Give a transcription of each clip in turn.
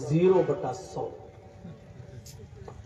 0/100।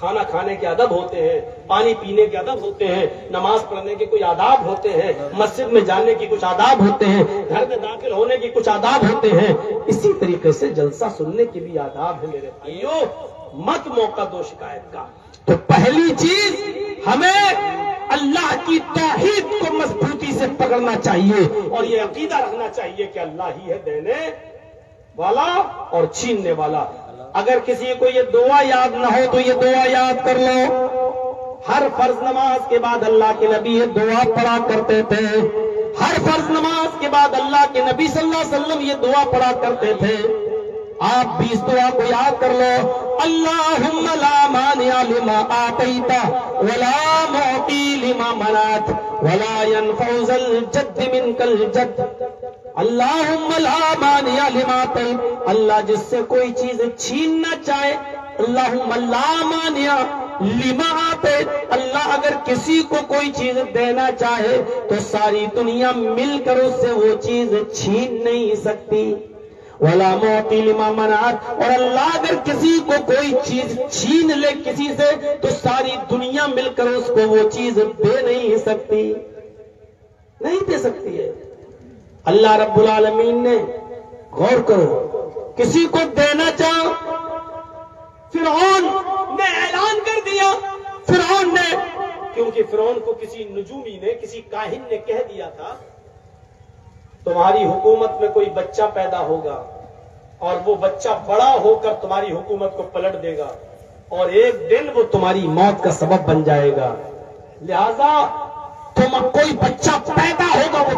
کھانا کھانے کے ادب ہوتے ہیں، پانی پینے کے ادب ہوتے ہیں، نماز پڑھنے کے کوئی آداب ہوتے ہیں، مسجد میں جانے کی کچھ آداب ہوتے ہیں، گھر میں داخل ہونے کی کچھ آداب ہوتے ہیں، اسی طریقے سے جلسہ سننے کے بھی آداب ہیں میرے بھائیوں۔ مت موقع دو شکایت کا۔ تو پہلی چیز ہمیں اللہ کی توحید کو مضبوطی سے پکڑنا چاہیے اور یہ عقیدہ رکھنا چاہیے کہ اللہ ہی ہے دینے والا اور چھیننے والا۔ اگر کسی کو یہ دعا یاد نہ ہو تو یہ دعا یاد کر لو۔ ہر فرض نماز کے بعد اللہ کے نبی یہ دعا پڑھا کرتے تھے، ہر فرض نماز کے بعد اللہ کے نبی صلی اللہ علیہ وسلم یہ دعا پڑھا کرتے تھے۔ آپ بھی اس دعا کو یاد کر لو۔ اللہم لا مانع لما آتیت ولا معطی لما منعت ولا ينفع ذا الجد منک الجد۔ اللہم لا مانع لما آتیت، اللہ جس سے کوئی چیز چھیننا چاہے، اللہم لا مانع لما آتیت، اللہ اگر کسی کو کوئی چیز دینا چاہے تو ساری دنیا مل کر اس سے وہ چیز چھین نہیں سکتی۔ ولا معطی لما منعت، اور اللہ اگر کسی کو کوئی چیز چھین لے کسی سے تو ساری دنیا مل کر اس کو وہ چیز دے نہیں سکتی، نہیں دے سکتی ہے۔ اللہ رب العالمین نے، غور کرو، کسی کو دینا چاہ، فرعون نے اعلان کر دیا، فرعون نے، کیونکہ فرعون کو کسی نجومی نے، کسی کاہن نے کہہ دیا تھا تمہاری حکومت میں کوئی بچہ پیدا ہوگا اور وہ بچہ بڑا ہو کر تمہاری حکومت کو پلٹ دے گا اور ایک دن وہ تمہاری موت کا سبب بن جائے گا، لہذا کوئی بچہ پیدا ہوگا وہ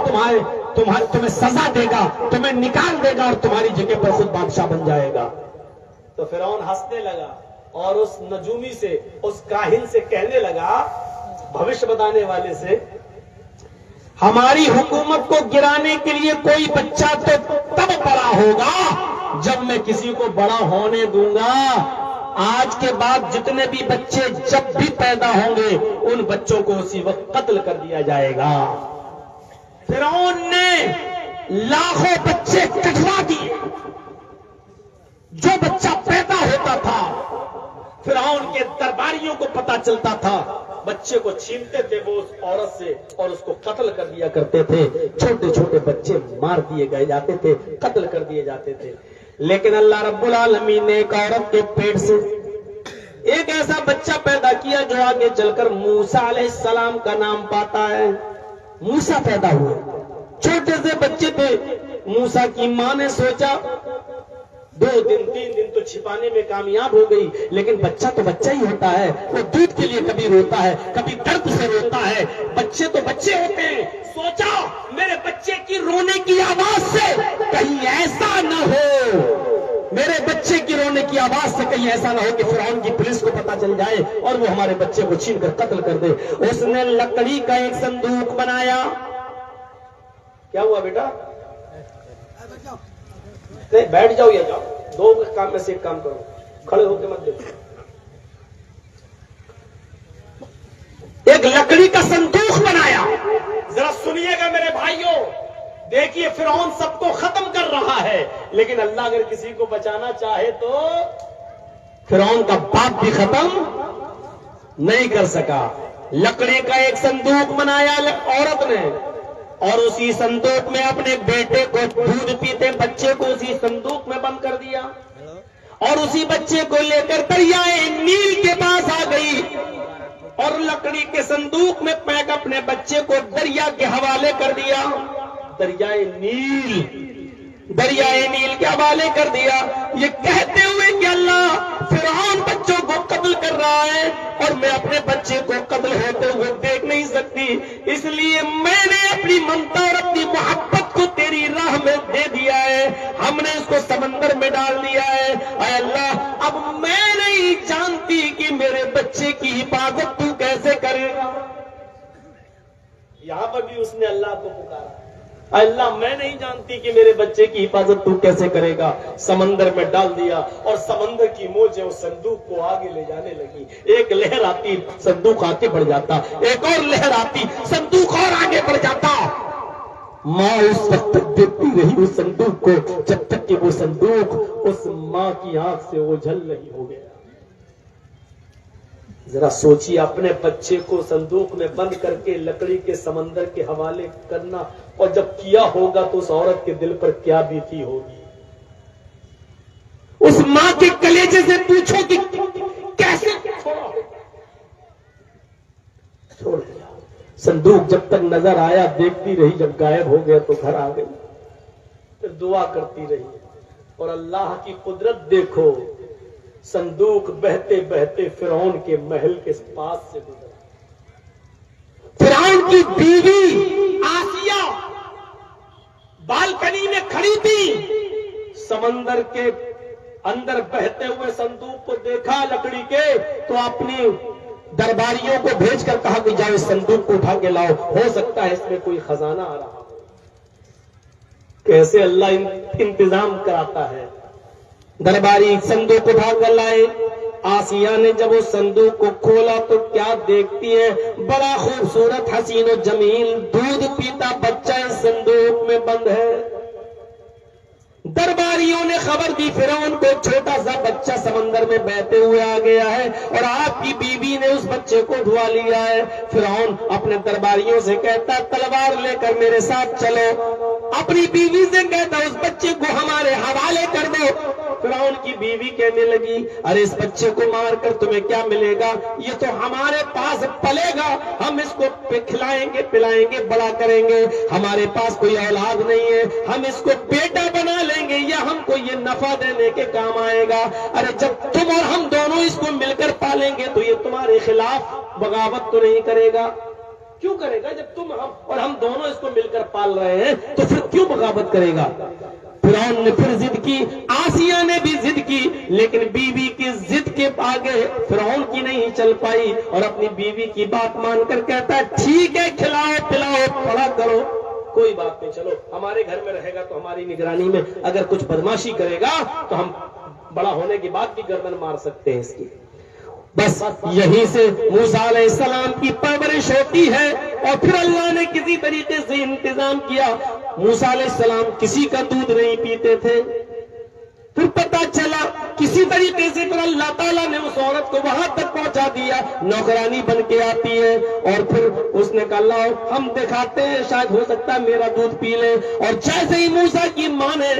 تمہیں سزا دے گا، تمہیں نکال دے گا اور تمہاری جگہ پر خود بادشاہ بن جائے گا۔ تو فرعون ہنسنے لگا اور اس نجومی سے، اس کاہن سے کہنے لگا، بھوشیہ بتانے والے سے، ہماری حکومت کو گرانے کے لیے کوئی بچہ تو تب بڑا ہوگا جب میں کسی کو بڑا ہونے دوں گا۔ آج کے بعد جتنے بھی بچے جب بھی پیدا ہوں گے ان بچوں کو اسی وقت قتل کر دیا جائے گا۔ فرعون نے لاکھوں بچے کٹوا دیے، جو بچہ پیدا ہوتا تھا فرعون کے درباریوں کو پتا چلتا تھا، بچے کو چھینتے تھے وہ اس عورت سے اور اس کو قتل کر دیا کرتے تھے۔ چھوٹے چھوٹے بچے مار دیے گئے جاتے تھے، قتل کر دیے جاتے تھے۔ لیکن اللہ رب العالمین نے ایک عورت کے پیٹ سے ایک ایسا بچہ پیدا کیا جو آگے چل کر موسیٰ علیہ السلام کا نام پاتا ہے۔ موسیٰ پیدا ہوئے، چھوٹے سے بچے تھے۔ موسیٰ کی ماں نے سوچا 2 دن 3 دن تو چھپانے میں کامیاب ہو گئی، لیکن بچہ تو بچہ ہی ہوتا ہے، وہ دودھ کے لیے کبھی روتا ہے، کبھی درد سے روتا ہے، بچے تو بچے ہوتے ہیں۔ سوچا میرے بچے کی رونے کی آواز سے کہیں ایسا نہ ہو، میرے بچے کی رونے کی آواز سے کہیں ایسا نہ ہو کہ فرعون کی پولیس کو پتا چل جائے اور وہ ہمارے بچے کو چھین کر قتل کر دے۔ اس نے لکڑی کا ایک صندوق بنایا۔ کیا ہوا بیٹا؟ بیٹھ جاؤ یا جاؤ، 2 کام میں سے ایک کام کرو، کھڑے ہو کے مت دیکھو۔ ایک لکڑی کا صندوق بنایا۔ ذرا سنیے گا میرے بھائیوں، دیکھیے فرعون سب کو ختم کر رہا ہے، لیکن اللہ اگر کسی کو بچانا چاہے تو فرعون کا باپ بھی ختم نہیں کر سکا۔ لکڑی کا ایک صندوق بنایا عورت نے، اور اسی صندوق میں اپنے بیٹے کو دودھ پیتے بچے کو اسی صندوق میں بند کر دیا، اور اسی بچے کو لے کر دریائے نیل کے پاس آ گئی اور لکڑی کے صندوق میں پیک اپنے بچے کو دریا کے حوالے کر دیا۔ دریائے نیل کے حوالے کر دیا، یہ کہتے ہوئے کہ اللہ فرعون بچوں کو قتل کر رہا ہے اور میں اپنے بچے کو قتل ہوتے ہوئے دیکھ نہیں سکتی، اس لیے میں نے اپنی ممتا اور اپنی محبت کو تیری راہ میں دے دیا ہے، ہم نے اس کو سمندر میں ڈال دیا ہے۔ اے اللہ اب میں نہیں جانتی کہ میرے بچے کی حفاظت تو کیسے کرے گا۔ یہاں پر بھی اس نے اللہ کو پکارا، اللہ میں نہیں جانتی کہ میرے بچے کی حفاظت تو کیسے کرے گا۔ سمندر میں ڈال دیا اور سمندر کی موجیں اس صندوق کو آگے لے جانے لگی۔ ایک لہر آتی صندوق آگے بڑھ جاتا، ایک اور لہر آتی صندوق اور آگے بڑھ جاتا۔ ماں اس وقت تک دیکھتی رہی اس صندوق کو جب تک کہ وہ صندوق اس ماں کی آنکھ سے اوجھل نہیں ہو گیا۔ ذرا سوچیے اپنے بچے کو صندوق میں بند کر کے لکڑی کے سمندر کے حوالے کرنا، اور جب کیا ہوگا تو اس عورت کے دل پر کیا بیتی ہوگی. اس ماں کے کلیجے سے پوچھو کہ کیسے چھوڑ دیا. صندوق جب تک نظر آیا دیکھتی رہی، جب غائب ہو گیا تو گھر آ گئی، پھر دعا کرتی رہی. اور اللہ کی قدرت دیکھو، صندوق بہتے بہتے فرعون کے محل کے پاس سے گزرا. فرعون کی بیوی آسیہ بالکنی میں کھڑی تھی، سمندر کے اندر بہتے ہوئے صندوق کو دیکھا لکڑی کے، تو اپنی درباریوں کو بھیج کر کہا کہ جاؤ اس صندوق کو اٹھا کے لاؤ، ہو سکتا ہے اس میں کوئی خزانہ آ رہا ہو. کیسے اللہ انتظام کراتا ہے. درباری صندوق اٹھا کر لائے. آسیہ نے جب اس صندوق کو کھولا تو کیا دیکھتی ہے، بڑا خوبصورت حسین و جمیل دودھ پیتا بچہ اس صندوق میں بند ہے. درباریوں نے خبر دی فرعون کو چھوٹا سا بچہ سمندر میں بہتے ہوئے آ گیا ہے اور آپ کی بیوی نے اس بچے کو اٹھوا لیا ہے. فرعون اپنے درباریوں سے کہتا تلوار لے کر میرے ساتھ چلو. اپنی بیوی سے کہتا اس بچے کو ہمارے حوالے کر دو. فرعون کی بیوی کہنے لگی ارے اس بچے کو مار کر تمہیں کیا ملے گا، یہ تو ہمارے پاس پلے گا، ہم اس کو کھلائیں گے پلائیں گے بڑا کریں گے، ہمارے پاس کوئی اولاد نہیں ہے، ہم اس کو بیٹا بنا لیں گے یا ہم کو یہ نفع دینے کے کام آئے گا. ارے جب تم اور ہم دونوں اس کو مل کر پالیں گے تو یہ تمہارے خلاف بغاوت تو نہیں کرے گا؟ کیوں کرے گا؟ جب تم ہم دونوں اس کو مل کر پال رہے ہیں تو پھر کیوں بغاوت کرے گا؟ فرعون نے پھر ضد کی، آسیہ نے بھی ضد کی، لیکن بیوی کی ضد کے آگے فرعون کی نہیں چل پائی اور اپنی بیوی کی بات مان کر کہتا ہے ٹھیک ہے کھلاؤ پلاؤ بڑا کرو، کوئی بات نہیں، چلو ہمارے گھر میں رہے گا تو ہماری نگرانی میں، اگر کچھ بدماشی کرے گا تو ہم بڑا ہونے کے بعد بھی گردن مار سکتے ہیں اس کی. بس یہیں سے موسیٰ علیہ السلام کی پرورش ہوتی ہے اور پھر اللہ نے کسی طریقے سے انتظام کیا. موسیٰ علیہ السلام کسی کا دودھ نہیں پیتے تھے. پھر پتہ چلا کسی طریقے سے پھر اللہ تعالیٰ نے اس عورت کو وہاں تک پہنچا دیا، نوکرانی بن کے آتی ہے اور پھر اس نے کہا اللہ ہم دکھاتے ہیں شاید ہو سکتا ہے میرا دودھ پی لے. اور جیسے ہی موسیٰ کی ماں نے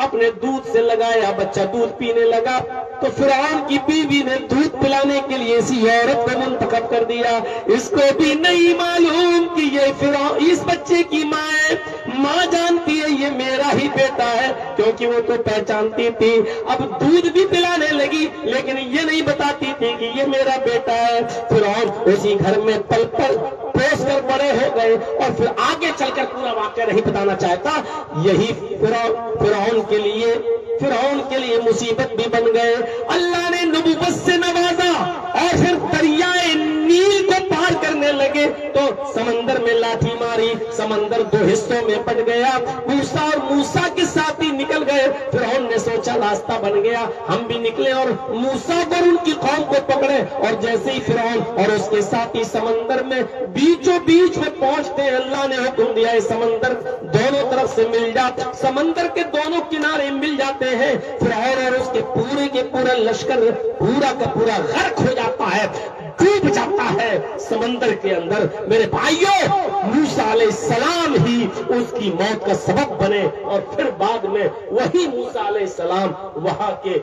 اپنے دودھ سے لگایا بچہ دودھ پینے لگا تو فرعون کی بیوی نے دودھ پلانے کے لیے اسی عورت کو منتخب کر دیا. اس کو بھی نہیں معلوم کہ یہ فرعون اس بچے کی ماں ہے. ماں جانتی ہے یہ میرا ہی بیٹا ہے کیونکہ وہ تو پہچانتی تھی. اب دودھ بھی پلانے لگی لیکن یہ نہیں بتاتی تھی کہ یہ میرا بیٹا ہے. فرعون اسی گھر میں پل پل پوس کر بڑے ہو گئے اور پھر آگے چل کر پورا واقعہ نہیں بتانا چاہتا. یہی فرعون کے لیے مصیبت بھی بن گئے. اللہ نے نبوت سے نوازا اور پھر دریائے نیل کو پار کرنے لگے تو سمندر میں لاٹھی ماری، سمندر دو حصوں میں بٹ گیا. موسیٰ اور موسیٰ کے ساتھی نکل گئے. فرعون نے سوچا راستہ بن گیا ہم بھی نکلے اور موسیٰ اور ان کی قوم کو پکڑے. اور جیسے ہی فرعون اور اس کے ساتھی سمندر میں بیچوں بیچ میں پہنچتے ہیں اللہ نے حکم دیا ہے سمندر دونوں طرف سے مل جاتا، سمندر کے دونوں کنارے مل جاتے ہیں. فرعون اور اس کے پورا لشکر پورا کا پورا غرق ہو جاتا ہے، ڈوب جاتا ہے سمندر کے اندر. میرے بھائیوں موسیٰ علیہ السلام ہی اس کی موت کا سبب بنے اور پھر بعد میں وہی موسیٰ علیہ السلام وہاں کے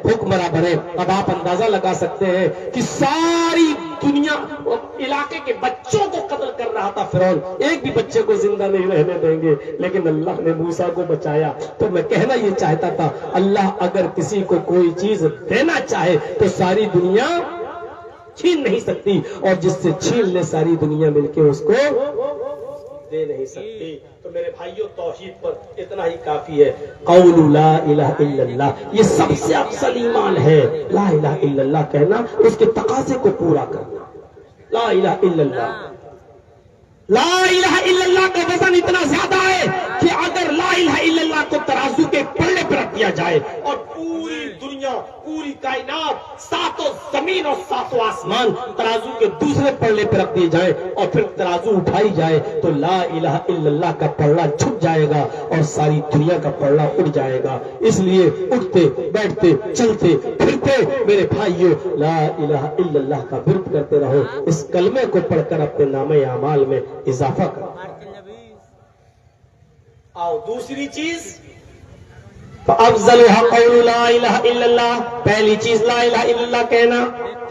حکمراں بنے. اب آپ اندازہ لگا سکتے ہیں کہ ساری دنیا علاقے کے بچوں کو قتل کر رہا تھا فرعون، ایک بھی بچے کو زندہ نہیں رہنے دیں گے، لیکن اللہ نے موسیٰ کو بچایا. تو میں کہنا یہ چاہتا تھا اللہ اگر کسی کو کوئی چیز دینا چاہے تو ساری دنیا چھین نہیں سکتی اور جس سے چھین لے ساری دنیا مل کے اس کو دے نہیں سکتی. تو میرے بھائیوں توحید پر اتنا ہی کافی ہے. قول لا الہ الا اللہ یہ سب سے افضل ایمان ہے. لا الہ الا اللہ کہنا، اس کے تقاضے کو پورا کرنا. لا الہ الا اللہ، لا الہ الا اللہ کا وزن اتنا زیادہ ہے کہ اگر لا الہ الا اللہ کو ترازو کے پلڑے پر رکھ دیا جائے اور پوری دنیا، پوری کائنات، ساتوں زمین اور ساتوں آسمان ترازو کے دوسرے پلڑے پہ رکھ دیے جائیں اور پھر ترازو اٹھائی جائے تو لا الہ الا اللہ کا پلڑا جھک جائے گا اور ساری دنیا کا پلڑا اٹھ جائے گا۔ اس لیے اٹھتے بیٹھتے چلتے پھرتے میرے بھائیوں لا الہ الا اللہ کا ورد کرتے رہو، اس کلمے کو پڑھ کر اپنے نامہ اعمال میں اضافہ کرو۔ آؤ دوسری چیز، فَأَفْضَلُهَا قَوْلُ لَا إِلَهَ إِلَّا اللَّهِ، پہلی چیز لا الہ الا اللہ کہنا،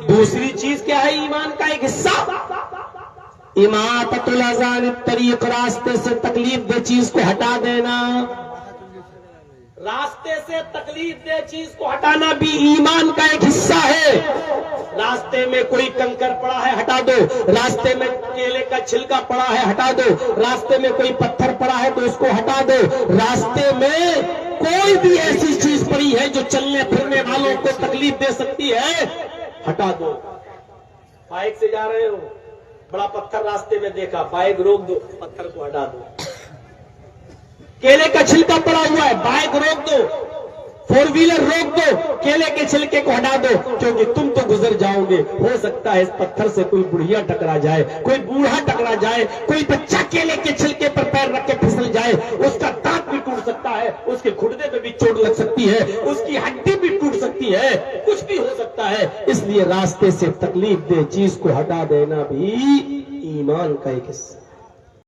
دوسری چیز کیا ہے؟ ایمان کا ایک حصہ اماطۃ الاذى عن الطریق، راستے سے تکلیف دہ چیز کو ہٹا دینا، راستے سے تکلیف دہ چیز کو ہٹانا بھی ایمان کا ایک حصہ ہے۔ راستے میں کوئی کنکر پڑا ہے ہٹا دو، راستے میں کیلے کا چھلکا پڑا ہے ہٹا دو، راستے میں کوئی پتھر پڑا ہے تو اس کو ہٹا دو، راستے میں کوئی بھی ایسی چیز پڑی ہے جو چلنے پھرنے والوں کو تکلیف دے سکتی ہے ہٹا دو۔ بائک سے جا رہے ہو، بڑا پتھر راستے میں دیکھا، بائک روک دو، پتھر کو ہٹا دو۔ کیلے کا چھلکا پڑا ہوا ہے، بائک روک دو، فور ویلر روک دو، کیلے کے چھلکے کو ہٹا دو، کیونکہ تم تو گزر جاؤ گے، ہو سکتا ہے اس پتھر سے کوئی بڑھیا ٹکرا جائے، کوئی بوڑھا ٹکرا جائے، کوئی بچہ کیلے کے چھلکے پر پیر رکھ کے پھسل جائے، اس کا دانت بھی ٹوٹ سکتا ہے، اس کے گھٹنے پہ بھی چوٹ لگ سکتی ہے، اس کی ہڈی بھی ٹوٹ سکتی ہے، کچھ بھی ہو سکتا ہے۔ اس لیے راستے سے تکلیف دہ چیز کو ہٹا دینا بھی ایمان کا ایک حصہ۔